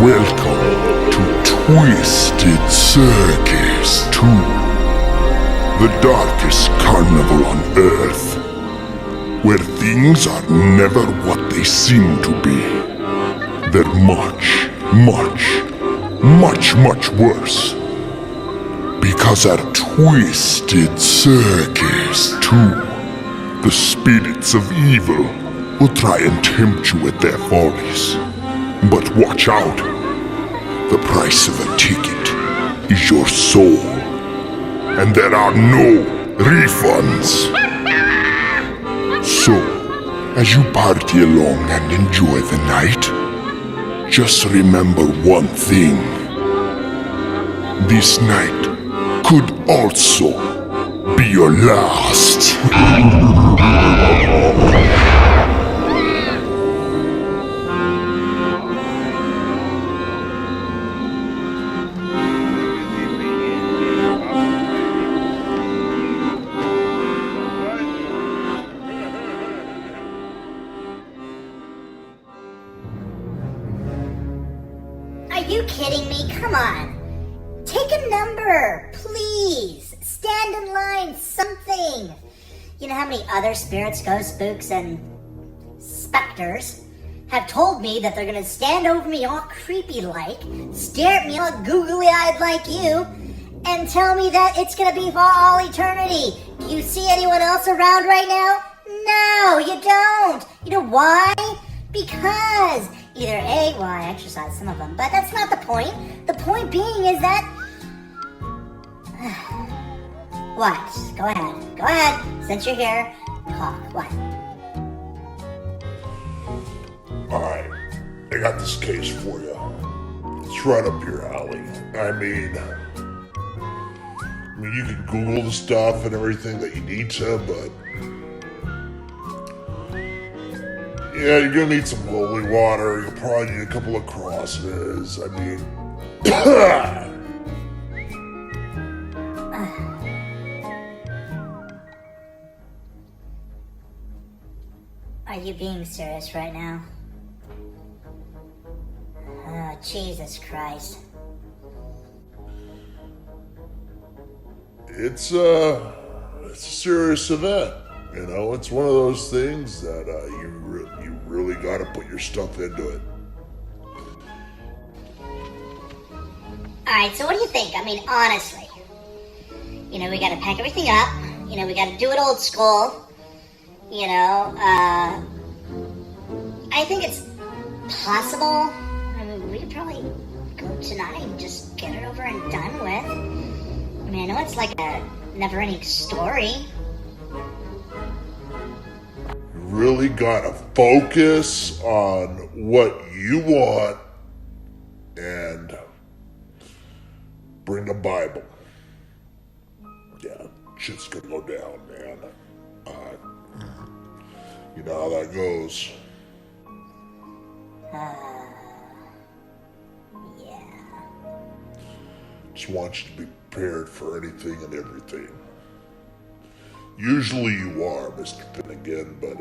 Welcome to Twisted Circus 2, the darkest carnival on Earth, where things are never what they seem to be. They're much, much worse. Because at Twisted Circus 2, the spirits of evil will try and tempt you with their follies. But watch out. The price of a ticket is your soul. And there are no refunds. So, as you party along and enjoy the night, just remember one thing. This night could also be your last. Are you kidding me? Come on. Take a number, please. Stand in line, something. You know how many other spirits, ghosts, spooks, and specters have told me that they're gonna stand over me all creepy-like, stare at me all googly-eyed like you, and tell me that it's gonna be for all eternity. Do you see anyone else around right now? No, you don't. You know why? Because either A, well, I exercise some of them, but that's not the point. The point being is that... What? Go ahead. Since you're here, talk. What? Alright, I got this case for you. It's right up your alley. I mean, you can Google the stuff and everything that you need to, but... yeah, you're gonna need some holy water. You'll probably need a couple of crosses. I mean... Are you being serious right now? Oh, Jesus Christ. It's a serious event. You know, it's one of those things that you really gotta put your stuff into it. Alright, so what do you think? I mean, honestly. You know, we gotta pack everything up. You know, we gotta do it old school. You know, I think it's possible. I mean, we could probably go tonight and just get it over and done with. I mean, I know it's like a never-ending story. Really gotta focus on what you want and bring a Bible. Yeah, shit's gonna go down, man. You know how that goes. Yeah. Just want you to be prepared for anything and everything. Usually you are, Mr. Finigan, but,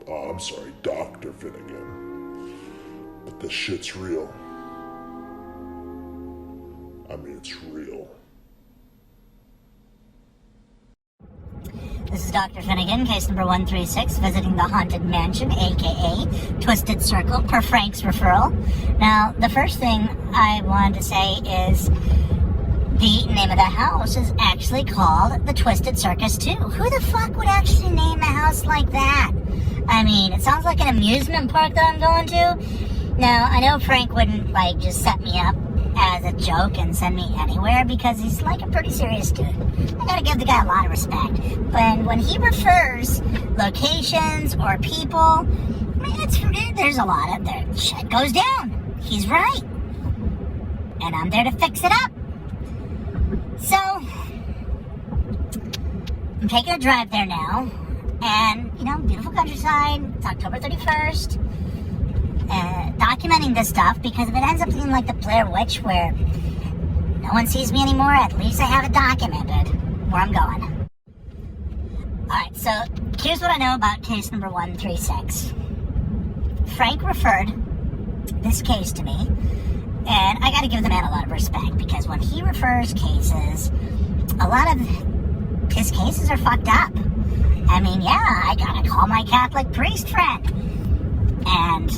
I'm sorry, Dr. Finigan. But this shit's real. I mean, it's real. This is Dr. Finigan, case number 136, visiting the Haunted Mansion, aka Twisted Circle, per Frank's referral. Now, the first thing I wanted to say is the name of the house is actually called the Twisted Circus 2. Who the fuck would actually name a house like that? I mean, it sounds like an amusement park that I'm going to. Now, I know Frank wouldn't, like, just set me up as a joke and send me anywhere because he's, like, a pretty serious dude. I gotta give the guy a lot of respect. But when he refers locations or people, I mean, there's a lot of there. Shit goes down. He's right. And I'm there to fix it up. So, I'm taking a drive there now, and, you know, beautiful countryside, it's October 31st, documenting this stuff, because if it ends up being like the Blair Witch, where no one sees me anymore, at least I have it documented where I'm going. Alright, so, here's what I know about case number 136. Frank referred this case to me, and I gotta give the man a lot of respect, because when he refers cases, a lot of his cases are fucked up. I mean, yeah, I gotta call my Catholic priest friend. And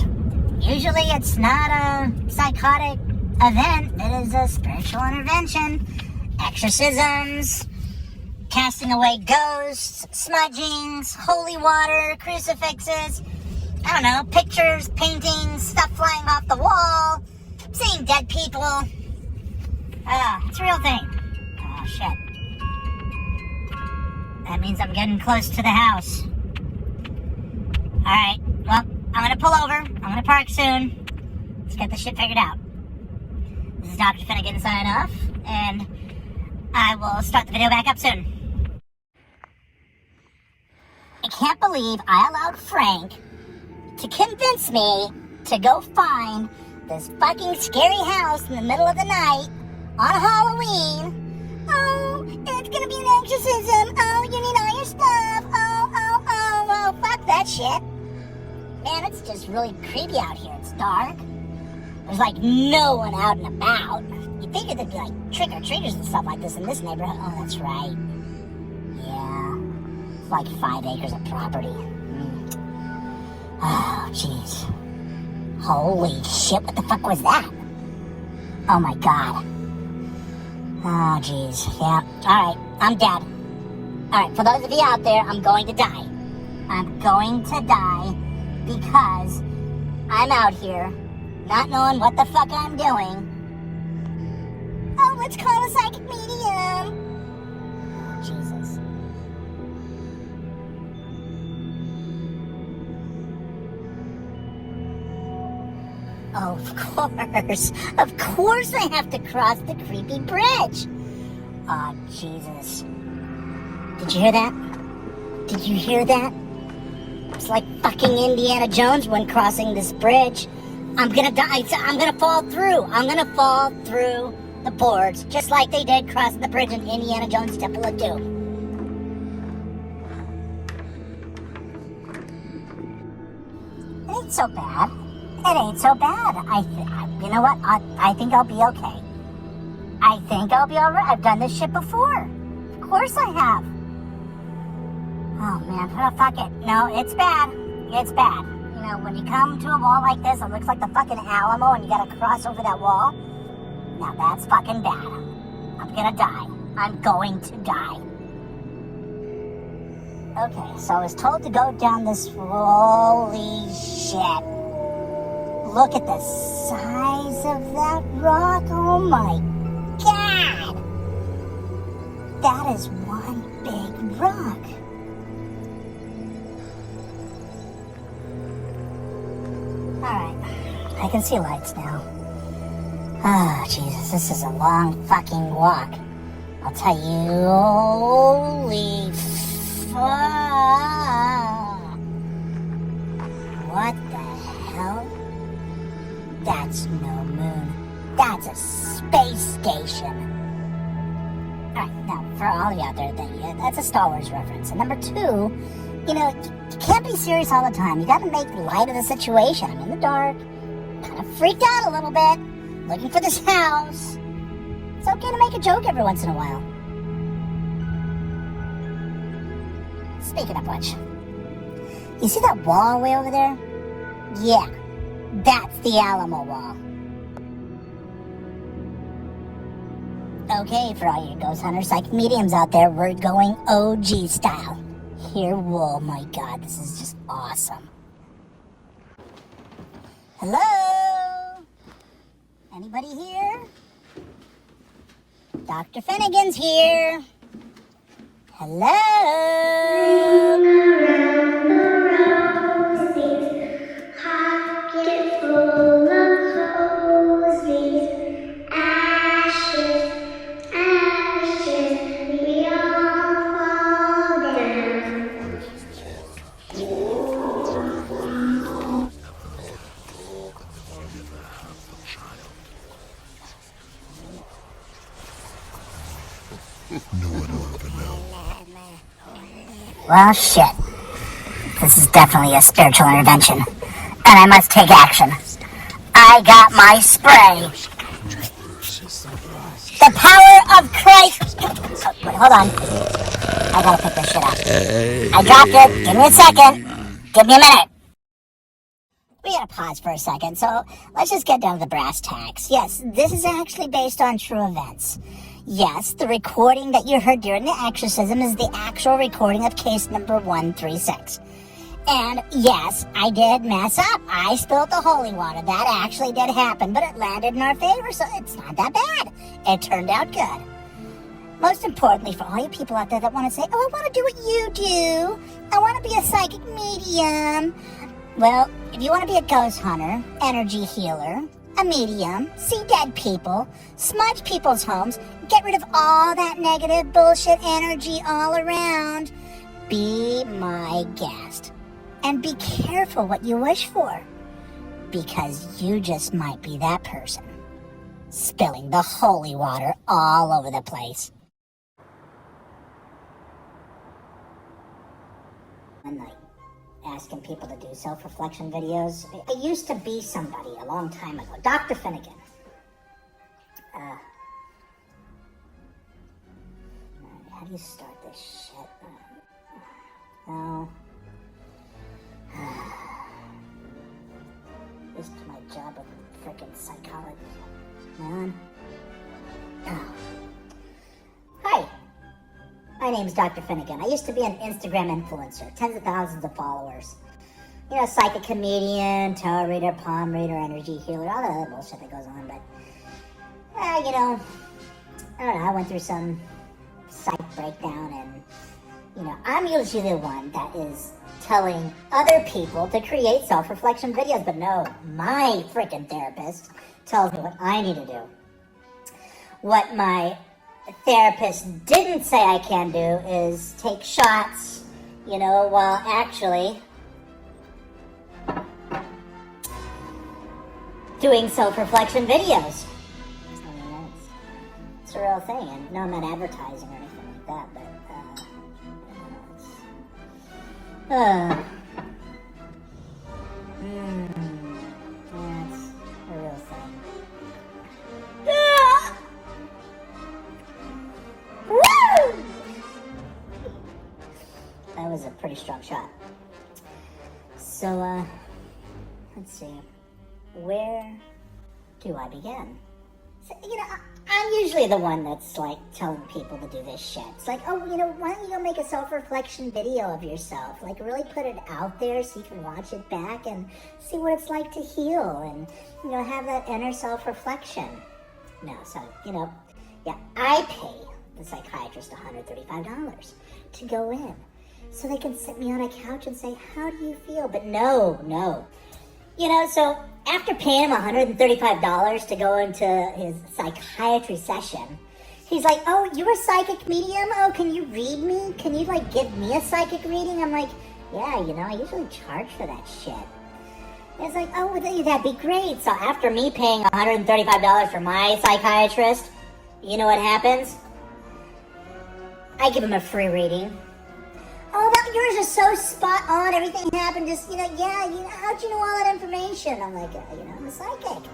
usually it's not a psychotic event, it is a spiritual intervention. Exorcisms, casting away ghosts, smudgings, holy water, crucifixes, I don't know, pictures, paintings, stuff flying off the wall, seeing dead people. It's a real thing. Oh, shit. That means I'm getting close to the house. Alright, well, I'm gonna pull over. I'm gonna park soon. Let's get this shit figured out. This is Dr. Finigan signing off, and I will start the video back up soon. I can't believe I allowed Frank to convince me to go find this fucking scary house in the middle of the night on Halloween. Oh, it's gonna be an exorcism. Oh, you need all your stuff. Oh, fuck that shit. Man, it's just really creepy out here. It's dark. There's like no one out and about. You'd think there'd be like trick-or-treaters and stuff like this in this neighborhood. Oh, that's right. Yeah. It's like 5 acres of property. Oh, jeez. Holy shit, what the fuck was that? Oh my god. Oh, jeez. Yeah. Alright, I'm dead. Alright, for those of you out there, I'm going to die. I'm going to die because I'm out here not knowing what the fuck I'm doing. Oh, let's call a psychic medium. Oh, Jesus. Oh, of course I have to cross the creepy bridge. Oh, Jesus. Did you hear that? Did you hear that? It's like fucking Indiana Jones when crossing this bridge. I'm gonna die. I'm gonna fall through. I'm gonna fall through the boards, just like they did crossing the bridge in Indiana Jones Temple of Doom. It ain't so bad. It ain't so bad. You know what? I think I'll be okay. I think I'll be alright. I've done this shit before. Of course I have. Oh man, fuck it. No, it's bad. It's bad. You know, when you come to a wall like this, it looks like the fucking Alamo and you gotta cross over that wall. Now that's fucking bad. I'm gonna die. I'm going to die. Okay, so I was told to go down this... Holy shit. Look at the size of that rock. Oh my god. That is one big rock. Alright, I can see lights now. Oh, Jesus, this is a long fucking walk. I'll tell you, holy fuck. What the hell? That's no moon. That's a space station. Alright, now, for all you out there, that's a Star Wars reference. And number two, you know, you can't be serious all the time. You gotta make light of the situation. I'm in the dark, kind of freaked out a little bit, looking for this house. It's okay to make a joke every once in a while. Speaking of which, you see that wall way over there? Yeah, that's the Alamo wall. Okay, for all you ghost hunters, psychic mediums out there, we're going OG style. Here, whoa, my god, this is just awesome. Hello? Anybody here? Dr. Finigan's here. Hello? Well, shit. This is definitely a spiritual intervention, and I must take action. I got my spray. The power of Christ. Oh, wait, hold on. I gotta pick this shit up. I dropped it. Give me a second. Give me a minute. We gotta pause for a second, so let's just get down to the brass tacks. Yes, this is actually based on true events. Yes, the recording that you heard during the exorcism is the actual recording of case number 136. And yes, I did mess up. I spilled the holy water. That actually did happen, but it landed in our favor, so it's not that bad. It turned out good. Most importantly, for all you people out there that want to say, oh, I want to do what you do. I want to be a psychic medium. Well, if you want to be a ghost hunter, energy healer, a medium, see dead people, smudge people's homes, get rid of all that negative bullshit energy all around, be my guest. And be careful what you wish for, because you just might be that person, spilling the holy water all over the place. One night, asking people to do self-reflection videos. I used to be somebody a long time ago, Dr. Finigan. How do you start this shit? No. This is my job of freaking psychology, man. Oh. Hi, my name's Dr. Finigan. I used to be an Instagram influencer, tens of thousands of followers. You know, psychic comedian, tarot reader, palm reader, energy healer, all that other bullshit that goes on. But, you know, I don't know, I went through some psych breakdown and, you know, I'm usually the one that is telling other people to create self-reflection videos, but no, my freaking therapist tells me what I need to do. What my therapist didn't say I can do is take shots, you know, while actually doing self-reflection videos. I mean, it's a real thing, and no, I'm not advertising or anything like that, but yeah, it's a real thing. Woo! That was a pretty strong shot. So, let's see. Where do I begin? So, you know, I'm usually the one that's like telling people to do this shit. It's like, oh, you know, why don't you go make a self-reflection video of yourself? Like, really put it out there so you can watch it back and see what it's like to heal and, you know, have that inner self-reflection. No, so, you know, yeah, I pay the psychiatrist $135 to go in so they can sit me on a couch and say, how do you feel? But no. You know, so after paying him $135 to go into his psychiatry session, he's like, oh, you're a psychic medium? Oh, can you read me? Can you, like, give me a psychic reading? I'm like, yeah, you know, I usually charge for that shit. And it's like, oh, that'd be great. So after me paying $135 for my psychiatrist, you know what happens? I give him a free reading. Oh, that yours is so spot on. Everything happened just, you know, yeah, you know, how'd you know all that information? I'm like, you know, I'm a psychic.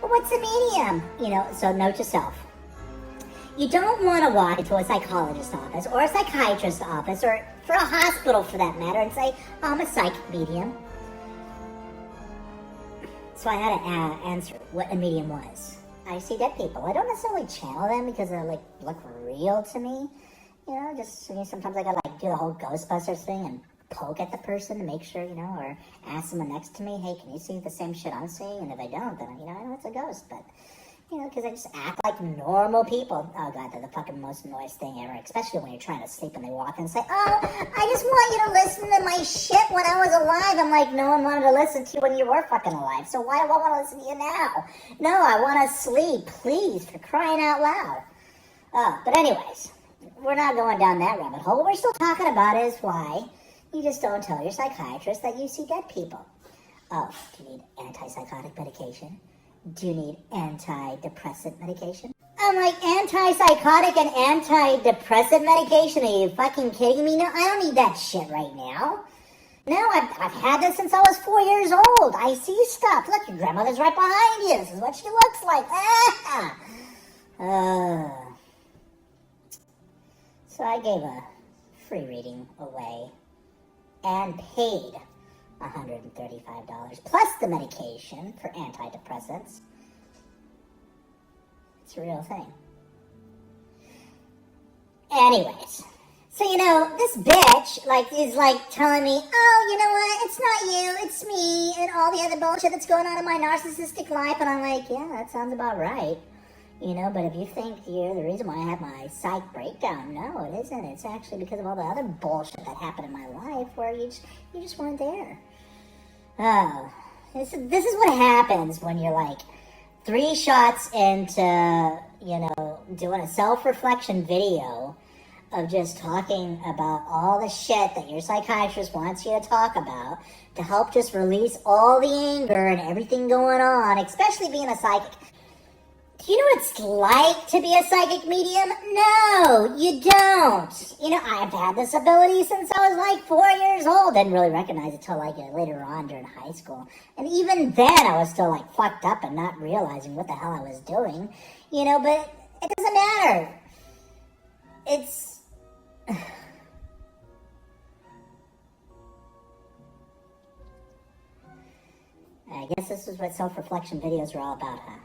Well, what's a medium? You know, so note to self. You don't want to walk into a psychologist's office or a psychiatrist's office or for a hospital for that matter and say, oh, I'm a psychic medium. So I had to answer what a medium was. I see dead people. I don't necessarily channel them because they like look real to me. You know, just, you know, sometimes I gotta like do the whole Ghostbusters thing and poke at the person to make sure, you know, or ask someone next to me, hey, can you see the same shit I'm seeing? And if I don't, then, you know, I know it's a ghost. But, you know, because I just act like normal people. Oh, God, they're the fucking most noise thing ever, especially when you're trying to sleep and they walk in and say, oh, I just want you to listen to my shit when I was alive. I'm like, no one wanted to listen to you when you were fucking alive, so why do I want to listen to you now? No, I want to sleep, please, for crying out loud. Oh, but anyways, we're not going down that rabbit hole. What we're still talking about is why you just don't tell your psychiatrist that you see dead people. Oh, do you need antipsychotic medication? Do you need antidepressant medication? I'm like, antipsychotic and antidepressant medication? Are you fucking kidding me? No, I don't need that shit right now. No, I've had this since I was 4 years old. I see stuff. Look, your grandmother's right behind you. This is what she looks like. So I gave a free reading away and paid $135 plus the medication for antidepressants. It's a real thing. Anyways, so this bitch is telling me, oh, you know what, it's not you, it's me, and all the other bullshit that's going on in my narcissistic life. And I'm like, yeah, that sounds about right. But if you think you're the reason why I have my psych breakdown, no, it isn't. It's actually because of all the other bullshit that happened in my life where you just weren't there. Oh, this is what happens when you're 3 shots into, doing a self-reflection video of just talking about all the shit that your psychiatrist wants you to talk about to help just release all the anger and everything going on, especially being a psychic. Do you know what it's like to be a psychic medium? No, you don't. I've had this ability since I was 4 years old. Didn't really recognize it till later on during high school. And even then I was still fucked up and not realizing what the hell I was doing. But it doesn't matter. It's... I guess this is what self-reflection videos are all about, huh?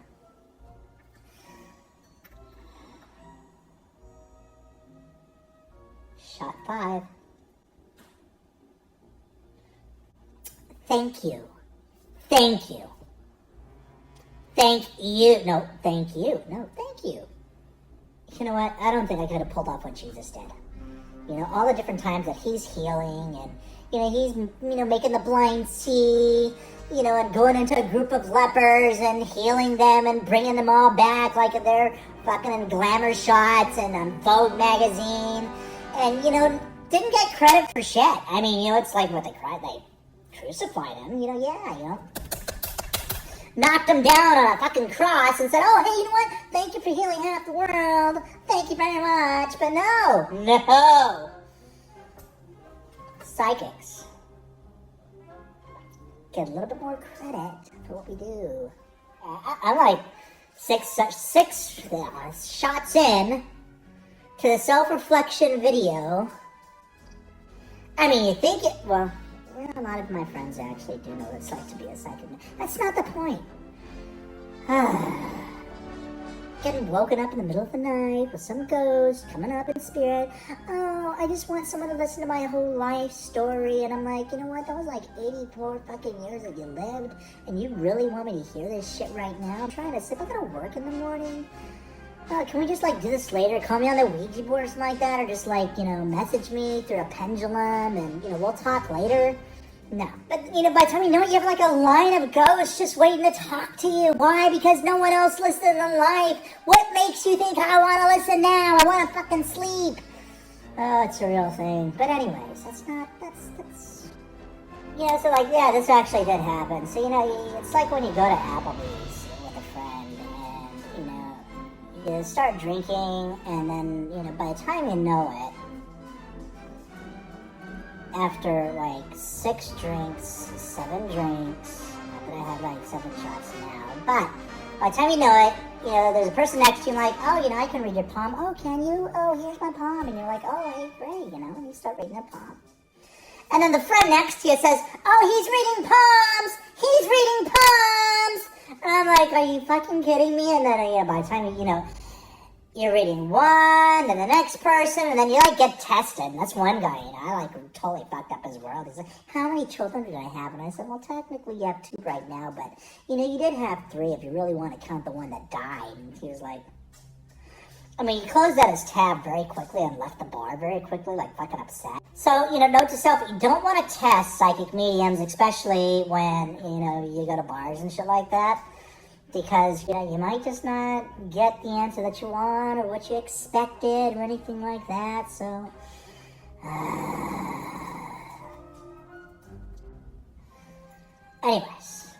Shot 5. Thank you. Thank you. Thank you. No, thank you. No, thank you. You know what? I don't think I could have pulled off what Jesus did. All the different times that he's healing and, he's, making the blind see, and going into a group of lepers and healing them and bringing them all back like they're fucking in glamour shots and on Vogue magazine. And, didn't get credit for shit. I mean, it's like what they crucified him, knocked him down on a fucking cross and said, oh, hey, you know what? Thank you for healing half the world. Thank you very much. But no. Psychics get a little bit more credit for what we do. I'm six shots in to the self-reflection video. I mean, you think it, well, a lot of my friends actually do know what it's like to be a psychic. That's not the point. Getting woken up in the middle of the night with some ghost coming up in spirit. Oh, I just want someone to listen to my whole life story. And I'm like, you know what? That was 84 fucking years that you lived. And you really want me to hear this shit right now? I'm trying to sleep. I gotta work in the morning. Can we just do this later? Call me on the Ouija board or something like that? Or just message me through a pendulum and, we'll talk later? No. But, by the time you know it, you have a line of ghosts just waiting to talk to you. Why? Because no one else listened in life. What makes you think I want to listen now? I want to fucking sleep. Oh, it's a real thing. But anyways, that's... this actually did happen. So, it's like when you go to Applebee's with a friend and, you start drinking and then, by the time you know it, after 6 drinks, 7 drinks, not that I have 7 shots now, but by the time you know it, there's a person next to you oh, I can read your palm. Oh, can you? Oh, here's my palm. And you're oh, hey, great, and you start reading their palm. And then the friend next to you says, oh, he's reading palms. And I'm are you fucking kidding me? And then, by the time you're reading one, and the next person, and then you get tested. And that's one guy, I totally fucked up his world. He's how many children did I have? And I said, well, technically you have 2 right now, but you did have 3 if you really want to count the one that died. And he was he closed out his tab very quickly and left the bar very quickly, fucking upset. So, note to self, you don't want to test psychic mediums, especially when, you go to bars and shit like that. Because, you might just not get the answer that you want or what you expected or anything like that, so... Anyways.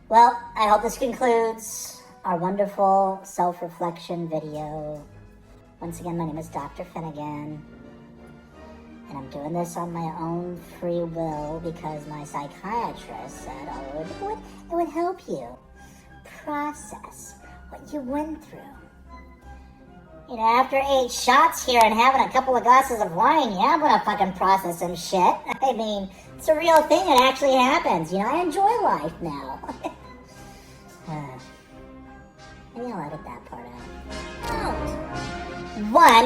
Well, I hope this concludes our wonderful self-reflection video. Once again, my name is Dr. Finigan. And I'm doing this on my own free will because my psychiatrist said, oh, it would help you process what you went through. You know, after 8 shots here and having a couple of glasses of wine, yeah, I'm gonna fucking process some shit. I mean, it's a real thing. It actually happens. You know, I enjoy life now. Maybe I'll edit that part out. Don't. 1,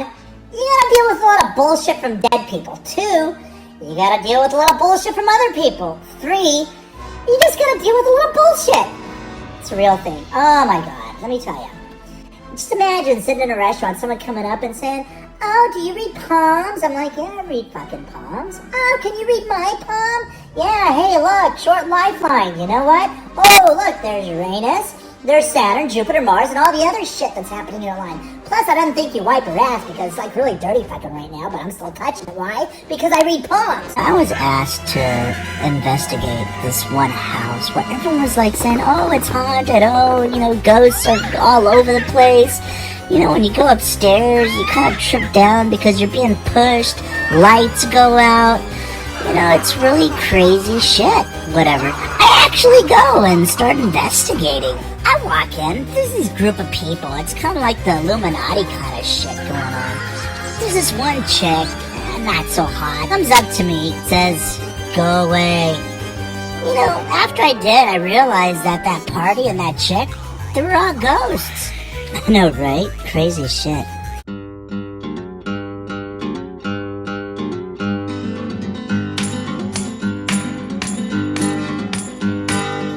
you gotta deal with a lot of bullshit from dead people. 2, you gotta deal with a lot of bullshit from other people. 3, you just gotta deal with a lot of bullshit. It's a real thing. Oh my god, let me tell you. Just imagine sitting in a restaurant, someone coming up and saying, oh, do you read palms? I'm like, yeah, I read fucking palms. Oh, can you read my palm? Yeah, hey, look, short lifeline. You know what? Oh, look, there's Uranus, there's Saturn, Jupiter, Mars, and all the other shit that's happening in your line. Plus, I don't think you wipe your ass because it's like really dirty fucking right now, but I'm still touching it. Why? Because I read palms. I was asked to investigate this one house where everyone was like saying, oh, it's haunted, oh, you know, ghosts are all over the place. You know, when you go upstairs, you kind of trip down because you're being pushed, lights go out. You know, it's really crazy shit. Whatever. I actually go and start investigating. I walk in, there's this group of people. It's kind of like the Illuminati kind of shit going on. There's this one chick, not so hot, comes up to me, says, go away. You know, after I did, I realized that that party and that chick, they were all ghosts. I know, right? Crazy shit.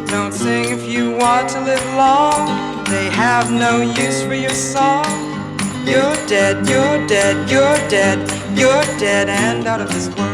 Don't sing if you want to live long. They have no use for your song. You're dead, you're dead, you're dead, you're dead and out of this world.